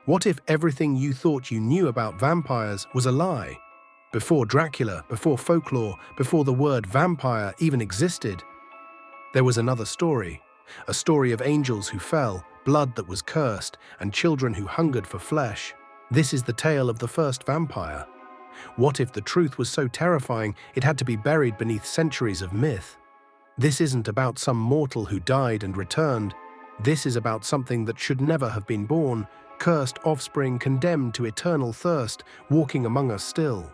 What if everything you thought you knew about vampires was a lie? Before Dracula, before folklore, before the word vampire even existed, there was another story. A story of angels who fell, blood that was cursed, and children who hungered for flesh. This is the tale of the first vampire. What if the truth was so terrifying it had to be buried beneath centuries of myth? This isn't about some mortal who died and returned. This is about something that should never have been born, cursed offspring condemned to eternal thirst, walking among us still.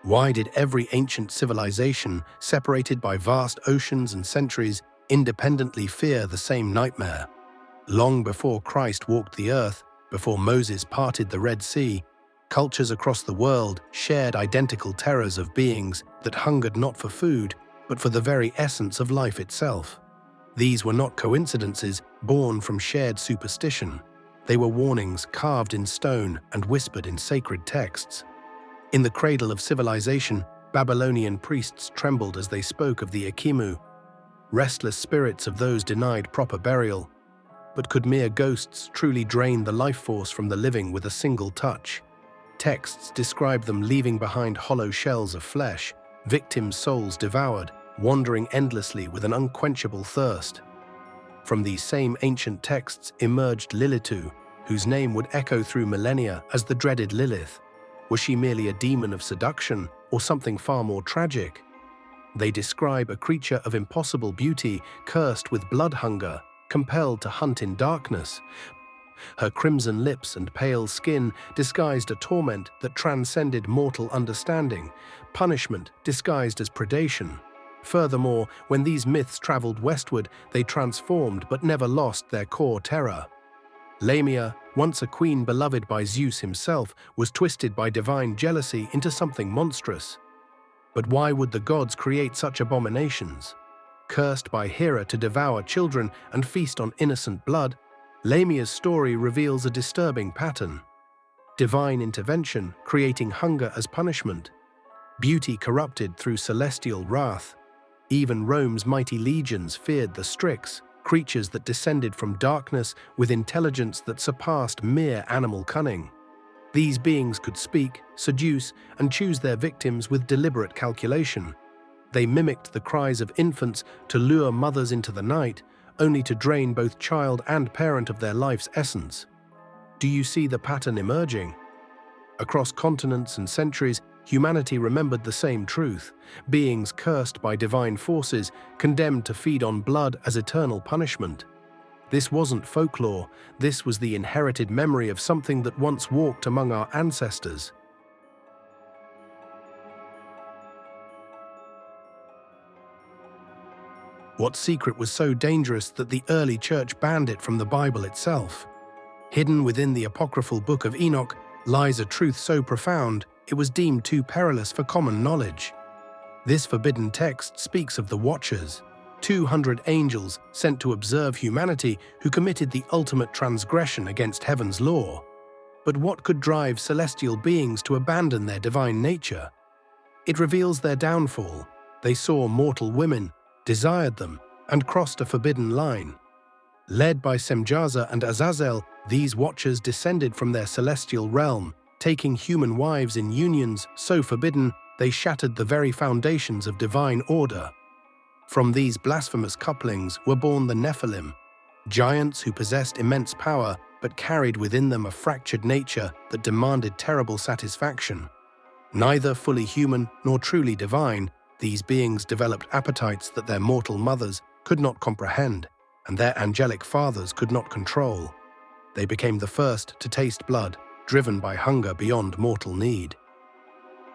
Why did every ancient civilization, separated by vast oceans and centuries, independently fear the same nightmare? Long before Christ walked the earth, before Moses parted the Red Sea, cultures across the world shared identical terrors of beings that hungered not for food, but for the very essence of life itself. These were not coincidences born from shared superstition. They were warnings carved in stone and whispered in sacred texts. In the cradle of civilization, Babylonian priests trembled as they spoke of the Akimu, restless spirits of those denied proper burial. But could mere ghosts truly drain the life force from the living with a single touch? Texts describe them leaving behind hollow shells of flesh, victims' souls devoured, wandering endlessly with an unquenchable thirst. From these same ancient texts emerged Lilitu, whose name would echo through millennia as the dreaded Lilith. Was she merely a demon of seduction, or something far more tragic? They describe a creature of impossible beauty, cursed with blood hunger, compelled to hunt in darkness. Her crimson lips and pale skin disguised a torment that transcended mortal understanding, punishment disguised as predation. Furthermore, when these myths traveled westward, they transformed but never lost their core terror. Lamia, once a queen beloved by Zeus himself, was twisted by divine jealousy into something monstrous. But why would the gods create such abominations? Cursed by Hera to devour children and feast on innocent blood, Lamia's story reveals a disturbing pattern. Divine intervention creating hunger as punishment. Beauty corrupted through celestial wrath. Even Rome's mighty legions feared the Strix, creatures that descended from darkness with intelligence that surpassed mere animal cunning. These beings could speak, seduce, and choose their victims with deliberate calculation. They mimicked the cries of infants to lure mothers into the night, only to drain both child and parent of their life's essence. Do you see the pattern emerging? Across continents and centuries, humanity remembered the same truth. Beings cursed by divine forces, condemned to feed on blood as eternal punishment. This wasn't folklore, this was the inherited memory of something that once walked among our ancestors. What secret was so dangerous that the early church banned it from the Bible itself? Hidden within the apocryphal Book of Enoch lies a truth so profound it was deemed too perilous for common knowledge. This forbidden text speaks of the Watchers, 200 angels sent to observe humanity who committed the ultimate transgression against heaven's law. But what could drive celestial beings to abandon their divine nature? It reveals their downfall. They saw mortal women, desired them, and crossed a forbidden line. Led by Semjaza and Azazel, these Watchers descended from their celestial realm, taking human wives in unions so forbidden they shattered the very foundations of divine order. From these blasphemous couplings were born the Nephilim, giants who possessed immense power but carried within them a fractured nature that demanded terrible satisfaction. Neither fully human nor truly divine, these beings developed appetites that their mortal mothers could not comprehend and their angelic fathers could not control. They became the first to taste blood, driven by hunger beyond mortal need.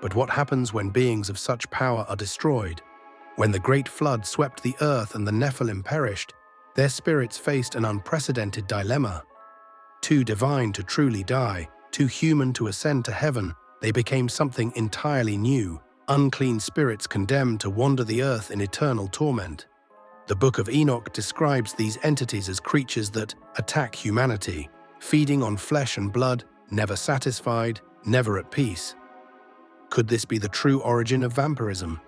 But what happens when beings of such power are destroyed? When the great flood swept the earth and the Nephilim perished, their spirits faced an unprecedented dilemma. Too divine to truly die, too human to ascend to heaven, they became something entirely new, unclean spirits condemned to wander the earth in eternal torment. The Book of Enoch describes these entities as creatures that attack humanity, feeding on flesh and blood, never satisfied, never at peace. Could this be the true origin of vampirism?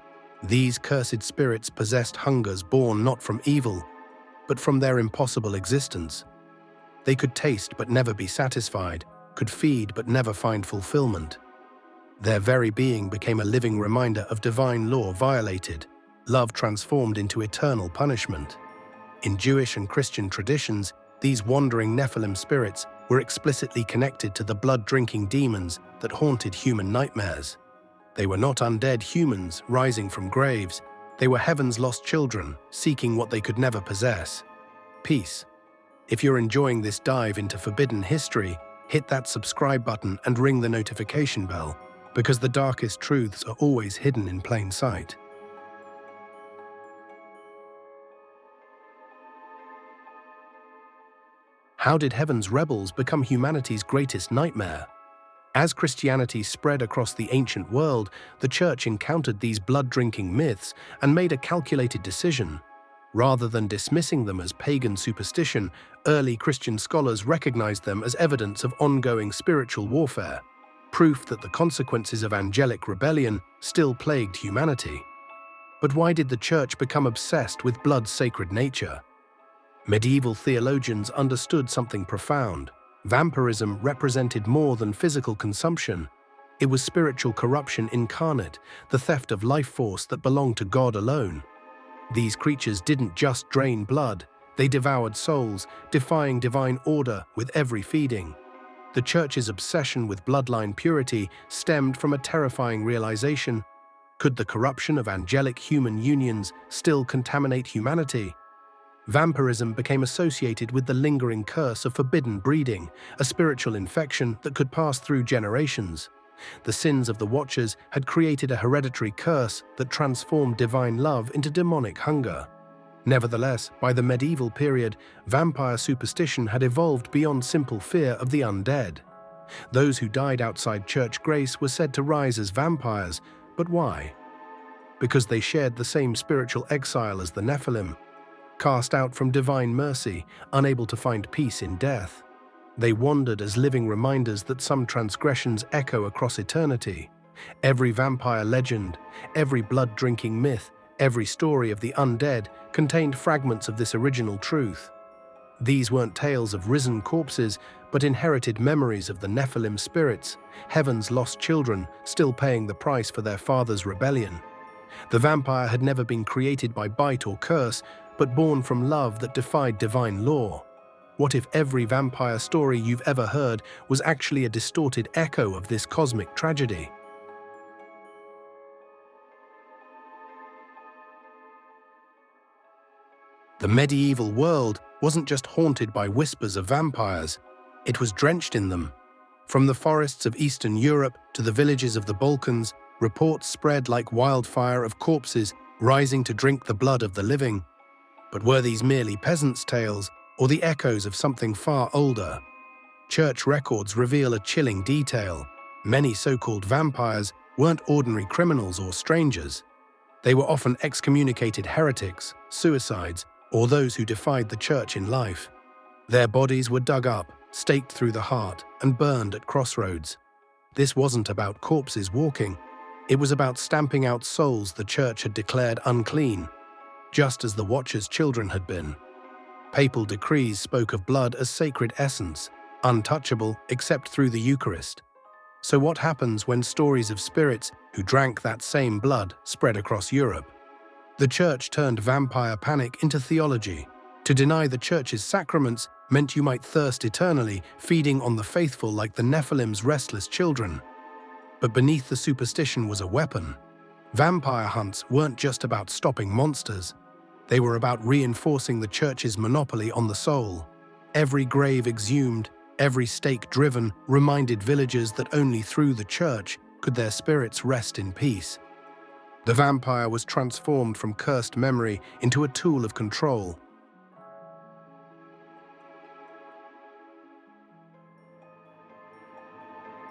These cursed spirits possessed hungers born not from evil, but from their impossible existence. They could taste but never be satisfied, could feed but never find fulfillment. Their very being became a living reminder of divine law violated, love transformed into eternal punishment. In Jewish and Christian traditions, these wandering Nephilim spirits were explicitly connected to the blood-drinking demons that haunted human nightmares. They were not undead humans rising from graves. They were heaven's lost children, seeking what they could never possess: peace. If you're enjoying this dive into forbidden history, hit that subscribe button and ring the notification bell, because the darkest truths are always hidden in plain sight. How did heaven's rebels become humanity's greatest nightmare? As Christianity spread across the ancient world, the Church encountered these blood-drinking myths and made a calculated decision. Rather than dismissing them as pagan superstition, early Christian scholars recognized them as evidence of ongoing spiritual warfare, proof that the consequences of angelic rebellion still plagued humanity. But why did the Church become obsessed with blood's sacred nature? Medieval theologians understood something profound. Vampirism represented more than physical consumption. It was spiritual corruption incarnate, the theft of life force that belonged to God alone. These creatures didn't just drain blood, they devoured souls, defying divine order with every feeding. The Church's obsession with bloodline purity stemmed from a terrifying realization: could the corruption of angelic human unions still contaminate humanity? Vampirism became associated with the lingering curse of forbidden breeding, a spiritual infection that could pass through generations. The sins of the Watchers had created a hereditary curse that transformed divine love into demonic hunger. Nevertheless, by the medieval period, vampire superstition had evolved beyond simple fear of the undead. Those who died outside church grace were said to rise as vampires, but why? Because they shared the same spiritual exile as the Nephilim, cast out from divine mercy, unable to find peace in death. They wandered as living reminders that some transgressions echo across eternity. Every vampire legend, every blood-drinking myth, every story of the undead contained fragments of this original truth. These weren't tales of risen corpses, but inherited memories of the Nephilim spirits, heaven's lost children still paying the price for their father's rebellion. The vampire had never been created by bite or curse, but born from love that defied divine law. What if every vampire story you've ever heard was actually a distorted echo of this cosmic tragedy? The medieval world wasn't just haunted by whispers of vampires, it was drenched in them. From the forests of Eastern Europe to the villages of the Balkans, reports spread like wildfire of corpses rising to drink the blood of the living. But were these merely peasants' tales, or the echoes of something far older? Church records reveal a chilling detail. Many so-called vampires weren't ordinary criminals or strangers. They were often excommunicated heretics, suicides, or those who defied the church in life. Their bodies were dug up, staked through the heart, and burned at crossroads. This wasn't about corpses walking. It was about stamping out souls the church had declared unclean, just as the Watchers' children had been. Papal decrees spoke of blood as sacred essence, untouchable except through the Eucharist. So what happens when stories of spirits who drank that same blood spread across Europe? The church turned vampire panic into theology. To deny the church's sacraments meant you might thirst eternally, feeding on the faithful like the Nephilim's restless children. But beneath the superstition was a weapon. Vampire hunts weren't just about stopping monsters. They were about reinforcing the church's monopoly on the soul. Every grave exhumed, every stake driven, reminded villagers that only through the church could their spirits rest in peace. The vampire was transformed from cursed memory into a tool of control.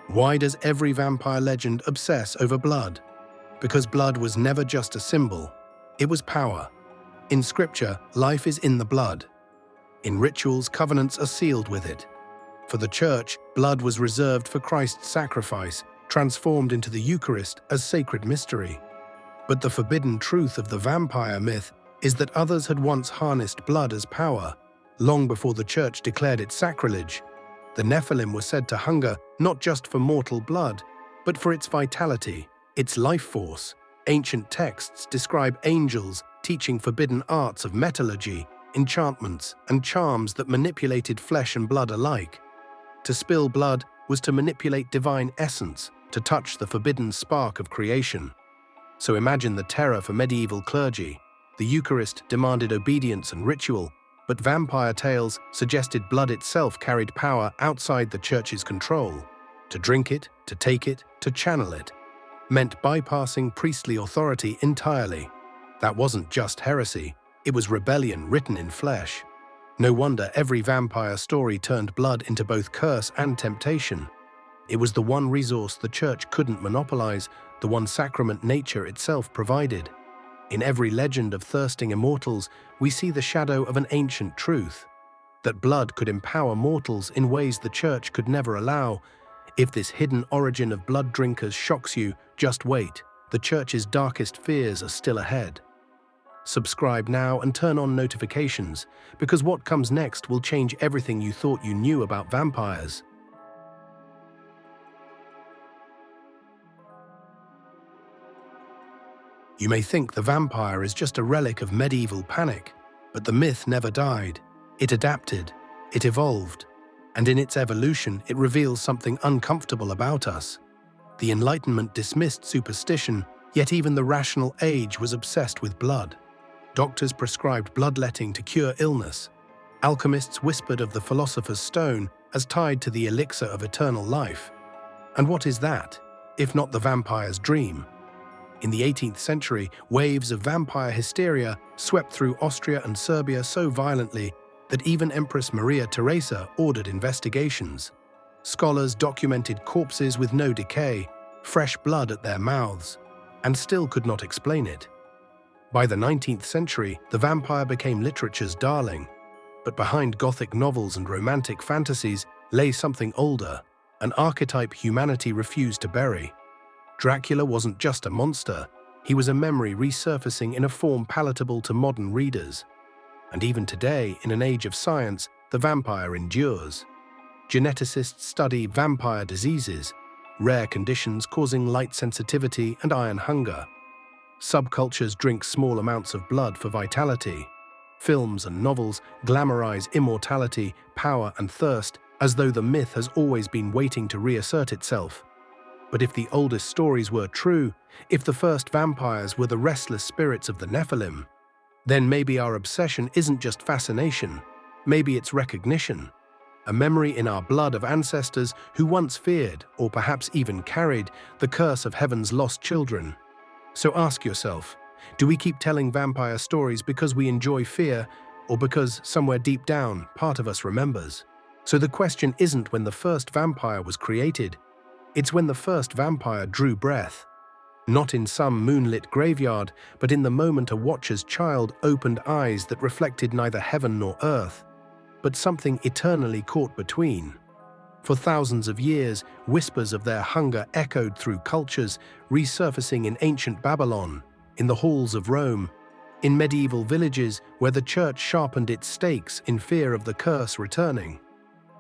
Why does every vampire legend obsess over blood? Because blood was never just a symbol, it was power. In Scripture, life is in the blood. In rituals, covenants are sealed with it. For the Church, blood was reserved for Christ's sacrifice, transformed into the Eucharist as sacred mystery. But the forbidden truth of the vampire myth is that others had once harnessed blood as power, long before the church declared it sacrilege. The Nephilim were said to hunger not just for mortal blood, but for its vitality, its life force. Ancient texts describe angels teaching forbidden arts of metallurgy, enchantments, and charms that manipulated flesh and blood alike. To spill blood was to manipulate divine essence, to touch the forbidden spark of creation. So imagine the terror for medieval clergy. The Eucharist demanded obedience and ritual, but vampire tales suggested blood itself carried power outside the church's control. To drink it, to take it, to channel it, meant bypassing priestly authority entirely. That wasn't just heresy, it was rebellion written in flesh. No wonder every vampire story turned blood into both curse and temptation. It was the one resource the church couldn't monopolize, the one sacrament nature itself provided. In every legend of thirsting immortals, we see the shadow of an ancient truth, that blood could empower mortals in ways the church could never allow. If this hidden origin of blood drinkers shocks you, just wait. The church's darkest fears are still ahead. Subscribe now and turn on notifications, because what comes next will change everything you thought you knew about vampires. You may think the vampire is just a relic of medieval panic, but the myth never died. It adapted, it evolved, and in its evolution it reveals something uncomfortable about us. The Enlightenment dismissed superstition, yet even the rational age was obsessed with blood. Doctors prescribed bloodletting to cure illness. Alchemists whispered of the philosopher's stone as tied to the elixir of eternal life. And what is that, if not the vampire's dream? In the 18th century, waves of vampire hysteria swept through Austria and Serbia so violently that even Empress Maria Theresa ordered investigations. Scholars documented corpses with no decay, fresh blood at their mouths, and still could not explain it. By the 19th century, the vampire became literature's darling. But behind Gothic novels and romantic fantasies lay something older, an archetype humanity refused to bury. Dracula wasn't just a monster, he was a memory resurfacing in a form palatable to modern readers. And even today, in an age of science, the vampire endures. Geneticists study vampire diseases, rare conditions causing light sensitivity and iron hunger. Subcultures drink small amounts of blood for vitality. Films and novels glamorize immortality, power, and thirst, as though the myth has always been waiting to reassert itself. But if the oldest stories were true, if the first vampires were the restless spirits of the Nephilim, then maybe our obsession isn't just fascination, maybe it's recognition. A memory in our blood of ancestors who once feared, or perhaps even carried, the curse of heaven's lost children. So ask yourself, do we keep telling vampire stories because we enjoy fear, or because somewhere deep down, part of us remembers? So the question isn't when the first vampire was created, it's when the first vampire drew breath. Not in some moonlit graveyard, but in the moment a watcher's child opened eyes that reflected neither heaven nor earth, but something eternally caught between. For thousands of years, whispers of their hunger echoed through cultures, resurfacing in ancient Babylon, in the halls of Rome, in medieval villages where the church sharpened its stakes in fear of the curse returning.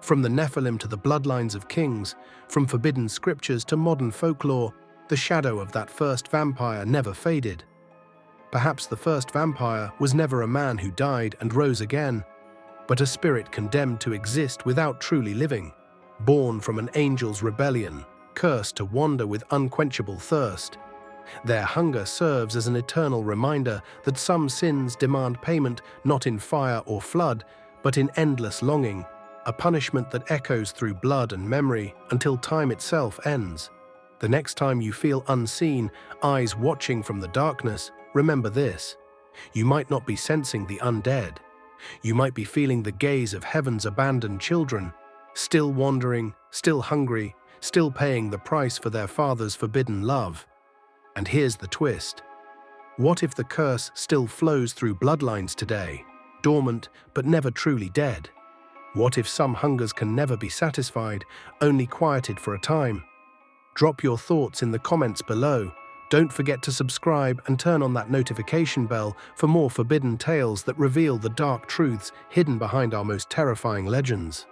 From the Nephilim to the bloodlines of kings, from forbidden scriptures to modern folklore, the shadow of that first vampire never faded. Perhaps the first vampire was never a man who died and rose again, but a spirit condemned to exist without truly living, born from an angel's rebellion, cursed to wander with unquenchable thirst. Their hunger serves as an eternal reminder that some sins demand payment not in fire or flood, but in endless longing, a punishment that echoes through blood and memory until time itself ends. The next time you feel unseen, eyes watching from the darkness, remember this. You might not be sensing the undead. You might be feeling the gaze of heaven's abandoned children, still wandering, still hungry, still paying the price for their father's forbidden love. And here's the twist. What if the curse still flows through bloodlines today, dormant but never truly dead? What if some hungers can never be satisfied, only quieted for a time? Drop your thoughts in the comments below. Don't forget to subscribe and turn on that notification bell for more forbidden tales that reveal the dark truths hidden behind our most terrifying legends.